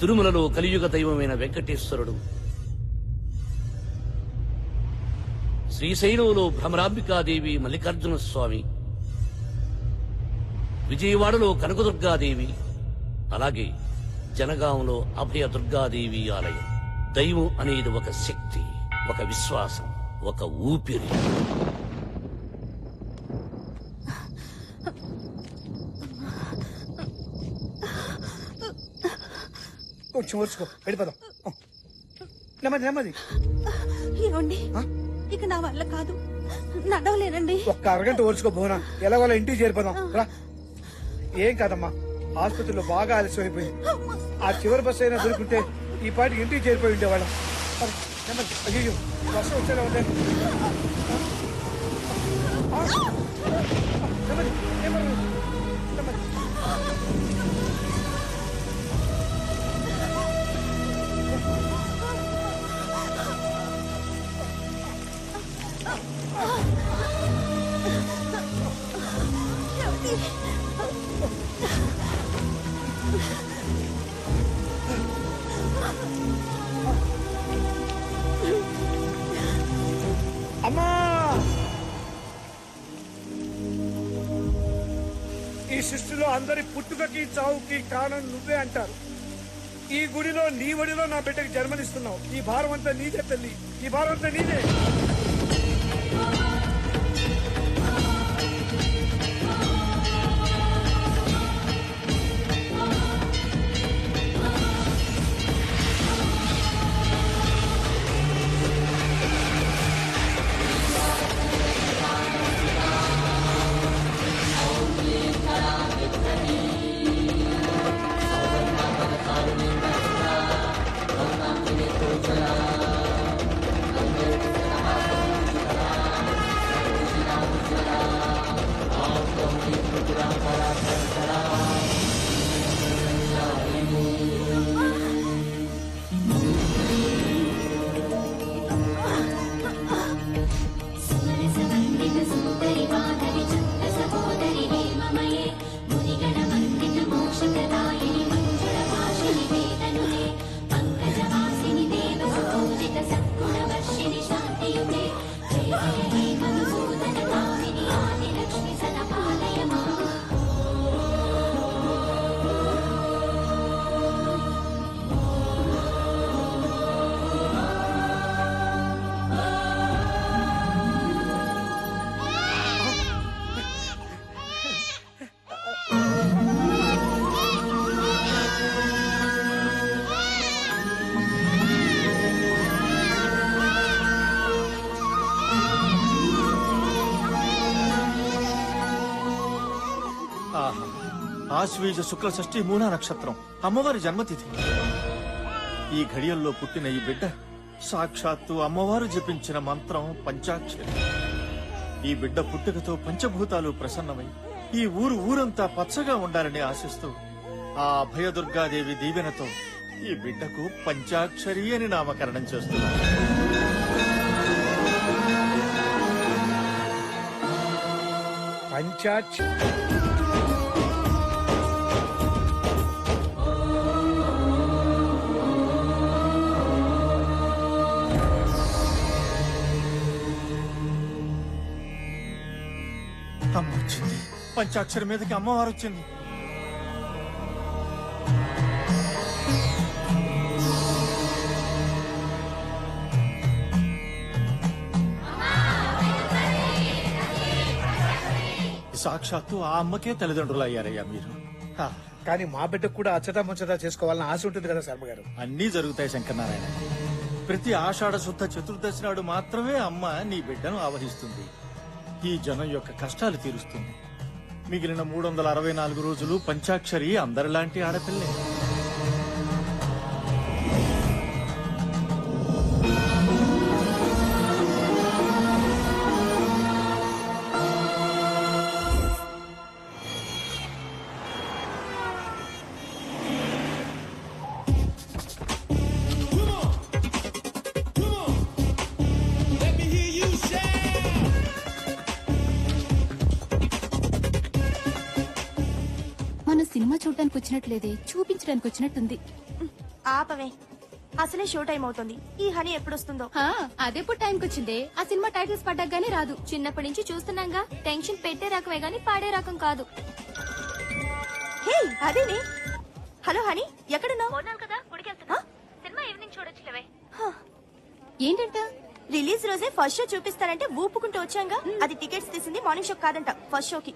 తిరుమలలో కలియుగ దైవమైన వెంకటేశ్వరుడు, శ్రీశైలంలో భ్రమరాంబికాదేవి మల్లికార్జున స్వామి, విజయవాడలో కనకదుర్గాదేవి, అలాగే జనగాంలో అభయ దుర్గాదేవి ఆలయం. దైవం అనేది ఒక శక్తి, ఒక విశ్వాసం, ఒక ఊపిరి. కొంచెం ఓర్చుకో, వెళ్ళిపోదాం. నెమ్మది నెమ్మది. ఏమండి, ఇక నా వల్ల కాదు, నడవలేనండి. ఒక్క అరగంట ఓర్చుకో భువన, ఎలాగోలా ఇంటికి చేరిపోదాం రా. ఏం కాదమ్మా, ఆసుపత్రిలో బాగా ఆలస్యం అయిపోయింది. ఆ చివరి బస్సు అయినా దొరుకుంటే ఈ పాటికి ఇంటికి చేరిపోయి ఉండేవాళ్ళం. నెమ్మది. అయ్యో, వర్షం వచ్చేలా ఉండే. నెమ్మది నెమ్మది నెమ్మది. అమ్మా, ఈ సృష్టిలో అందరి పుట్టుకకి చావుకి కారణం నువ్వే అంటారు. ఈ గుడిలో నీ ఒడిలో నా బిడ్డకి జన్మనిస్తున్నావు. ఈ భారం అంతా నీదే తల్లి, ఈ భారం అంతా నీదే. ఆశ్వీజ శుక్ల షష్ఠి మూలా నక్షత్రం, అమ్మవారి జన్మతిథి. ఈ ఘడియల్లో పుట్టిన ఈ బిడ్డ సాక్షాత్తు అమ్మవారు జపించిన మంత్రం పంచాక్షరి. ఈ బిడ్డ పుట్టుకతో పంచభూతాలు ప్రసన్నమై ఈ ఊరంతా పచ్చగా ఉండాలని ఆశిస్తూ ఆ అభయదుర్గాదేవి దీవెనతో ఈ బిడ్డకు పంచాక్షరి అని నామకరణం చేస్తున్నారు. పంచాక్షరి. అమ్మ వచ్చింది, పంచాక్షరి మీదకి అమ్మవారు వచ్చింది. సాక్షాత్తు ఆ అమ్మకే తల్లిదండ్రులు అయ్యారయ్యా మీరు. కానీ మా బిడ్డకు కూడా అచ్చటా ముచ్చటా చేసుకోవాలని ఆశ ఉంటుంది కదా శర్మ గారు. అన్నీ జరుగుతాయి శంకరనారాయణ. ప్రతి ఆషాఢ శుద్ధ చతుర్దశి నాడు మాత్రమే అమ్మ నీ బిడ్డను ఆవహిస్తుంది. ఈ జనం యొక్క కష్టాలు తీరుస్తుంది. మిగిలిన 364 రోజులు పంచాక్షరి అందరిలాంటి ఆడపిల్లే. మనం సినిమా చూడడానికి వచ్చినట్లేదే, చూపించడానికి వచ్చినట్టుంది. ఆపవే, అసలే షో టైం అవుతుంది. ఈ హనీ ఎప్పుడొస్తుందో. అదెప్పుడు టైంకి వచ్చిందే? ఆ సినిమా టైటిల్స్ పడ్డాక గానీ రాదు. చిన్నప్పటి నుంచి చూస్తున్నాగా. టెన్షన్ పెట్టే రకమే గాని పాడే రకం కాదు. హే అదేనే. హలో హనీ, ఎక్కడున్నావు? కదా గుడికెళ్తున్నా. Cinema evening చూడొచ్చులేవే. ఏంటంట? రిలీజ్ రోజే ఫస్ట్ షో చూపిస్తారంటే ఊపుకుంటూ వచ్చాంగా. అది టికెట్స్ తీసింది మార్నింగ్ షో కాదంట, ఫస్ట్ షోకి.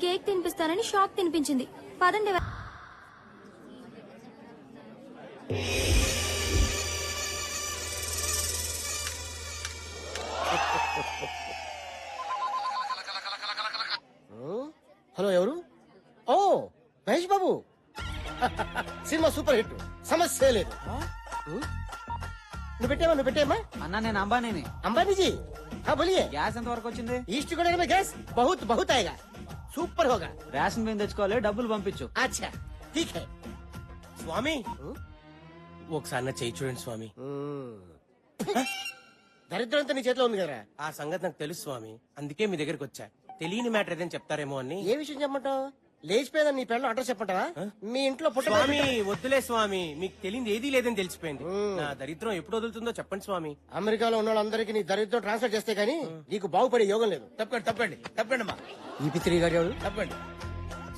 కేక్ తినిపిస్తానని షాక్ తినిపించింది. పదండి. హలో ఎవరు? ఓ Mahesh Babu. Cinema super hit, సమస్య లేదు. నువ్వు పెట్టేమా అన్నా నేను అంబానీని. अंबानी जी हाँ बोलिए. గ్యాస్ ఎంత వరకు వచ్చింది? ईस्ट कोरिया में गैस बहुत बहुत आएगा, सुपर होगा. రేషన్ బియ్యం తెచ్చుకోవాలి, డబ్బులు పంపించు. अच्छा ठीक है. స్వామి ఒకసారి నా చేయి చూడండి స్వామి. దరిద్రం అంతా నీ చేతిలో ఉంది కదరా. ఆ సంగతి నాకు తెలుసు స్వామి, అందుకే మీ దగ్గరికి వచ్చా. తెలియని మ్యాటర్ ఏదైనా చెప్తారేమో అని. ఏ విషయం చెప్పమంటావు? లేచిపోయిందని నీ పెళ్ళం అడ్రస్ చెప్పంటావా? మీ ఇంట్లో పుట్ట స్వామి వద్దులే స్వామి, మీకు తెలియదు ఏదీ లేదని తెలిసిపోయింది. నా దరిద్రం ఎప్పుడు వదులుతుందో చెప్పండి స్వామి. అమెరికాలో ఉన్న వాళ్ళందరికీ నీ దరిద్రం ట్రాన్స్ఫర్ చేస్తే గానీ నీకు బాగుపడే యోగం లేదు. తప్పండి అమ్మా, ఈ పిత్రి గారు ఎవరు? తప్పండి.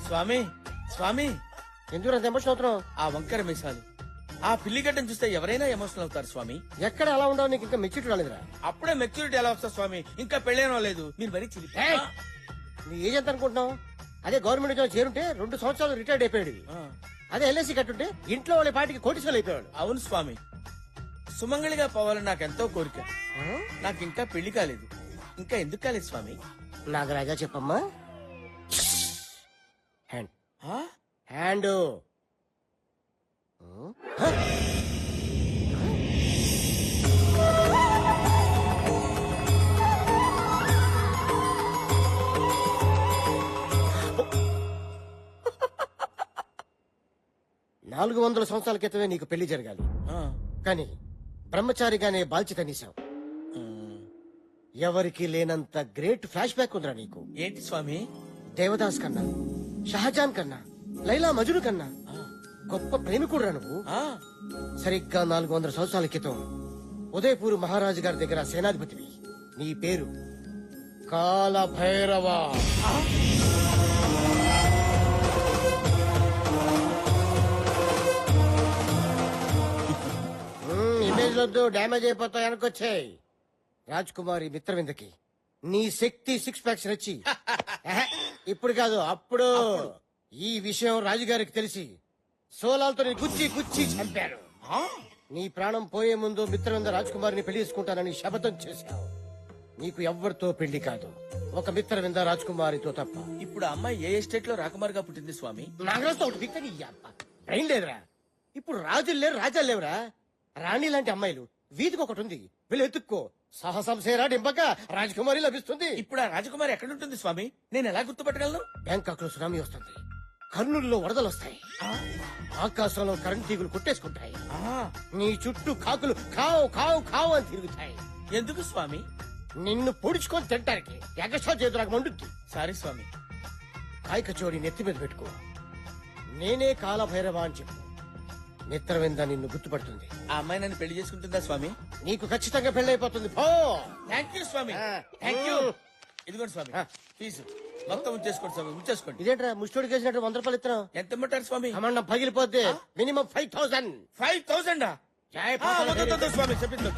స్వామి స్వామి, ఎందుకు అంత ఎమోషన్ అవుతున్నావు? ఆ వంకర మీసాలు, ఆ పిల్లిగడ్డను చూస్తే ఎవరైనా ఎమోషనల్ అవుతారు స్వామి. ఎక్కడ అలా ఉండవు? నీకు ఇంకా మెచ్యూరిటీ రాలేదురా. అప్పుడే మెచ్యూరిటీ ఎలా వస్తుంది స్వామి? ఇంకా పెళ్ళేనో లేదు, మీరు మరీ చిలిపి. ఏయ్! నీ ఏజ్ ఎంత అనుకుంటున్నావు? అదే గవర్నమెంట్ ఉద్యోగం చేరుంటే 2 సంవత్సరాలు రిటైర్డ్ అయిపోయాడు. అదే ఎల్ఐసి కట్టుంటే ఇంట్లో వాళ్ళ పాటికి కోటీశ్వరులు అయిపోయాడు. అవును స్వామి, సుమంగళిగా పోవాలని నాకు ఎంతో కోరిక. నాకు ఇంకా పెళ్లి కాలేదు. ఇంకా ఎందుకు కాలేదు స్వామి? నాగరాజా చెప్పమ్మా. హ్యాండ్ ఆ? హ్యాండ్. నాలుగు 400 సంవత్సరాల క్రితమే నీకు పెళ్లి జరగాలి, ఆ. కానీ బ్రహ్మచారిగానే బాధ్యత నీసావు. ఎవరికి లేనంత గ్రేట్ ఫ్లాష్ బ్యాక్ ఉందిరా నీకు. ఏంటి స్వామి? దేవదాస్ కన్నా, షహజాన్ కన్నా, లైలా మజును కన్నా గొప్ప ప్రేమికుడురా నువ్వు. ఆ. సరిగ్గా 400 సంవత్సరాల క్రితం ఉదయపూర్ మహారాజు గారి దగ్గర సేనాధిపతివి. నీ పేరు కాలభైరవ. ఇమేజ్ వద్దు, డ్యామేజ్ అయిపోతాయి. వెనకొచ్చాయి. రాజ్ కుమారి మిత్రవిందకి నీ శక్తి 6 ప్యాక్స్ నచ్చి ఇప్పుడు కాదు అప్పుడు ఈ విషయం రాజుగారికి తెలిసి సోలాలతో నీ గుచ్చి గుచ్చి చంపారు. నీ ప్రాణం పోయే ముందు మిత్రవింద రాజ్ కుమారిని పెళ్లి చేసుకుంటానని శపథం చేశావు. నీకు ఎవ్వరితో పెళ్లి కాదు, ఒక మిత్రవింద రాజ్ కుమారితో తప్ప. ఇప్పుడు ఆ అమ్మాయి ఏ ఎస్టేట్ లో రాకుమారిగా పుట్టింది స్వామి? నాగరాజుతో ఒకటి దిక్కు నీ అబ్బ. బ్రెయిన్ లేదురా. ఇప్పుడు రాజులు లేరు, రాజాలు లేవురా. రాణి లాంటి అమ్మాయిలు వీధికి ఒకటి ఉంది, వీళ్ళు ఎత్తుక్కో. సాహసం సేరా డింపక రాజకుమారి లభిస్తుంది. ఇప్పుడు ఆ రాజకుమారి ఎక్కడ ఉంటుంది స్వామి? నేను ఎలా గుర్తుపట్టగలను? బ్యాంకాక్ లో సునామీ వస్తుంది, కర్నూలులో వరదలు వస్తాయి, ఆకాశంలో కరెంట్ తీగులు కొట్టేసుకుంటాయి, నీ చుట్టూ కాకులు కావు కావు కావు అని తిరుగుతాయి. ఎందుకు స్వామి? నిన్ను పొడుచుకొని తింటానికి ఎగస్ట్రా చేతులకు మండుద్ది. సారీ స్వామి. కాయ కచోడి నెత్తి మీద పెట్టుకో, నేనే కాలభైరవ అని చెప్పు. మిత్రవింద నిన్ను గుర్తుపడుతుంది. ఆ అమ్మాయి నన్ను పెళ్లి చేసుకుంటుందా స్వామి? నీకు ఖచ్చితంగా పెళ్ళైపోతుంది. పో. థ్యాంక్ యూ స్వామి, థ్యాంక్ యూ. ఇదిగోండి స్వామి ఫీజు మొత్తం ఉంచేసుకోండి స్వామి, ఉంచేసుకోండి. ఇదేంట్రా ముష్టోడికి వేసినట్టు 100 రూపాయలు ఇస్తున్నావు? ఎంత ఇమ్మంటారు స్వామి? అమ్మండం పగిలిపోద్ది. మినిమం 5000. 5000? జై స్వామి చెప్పింది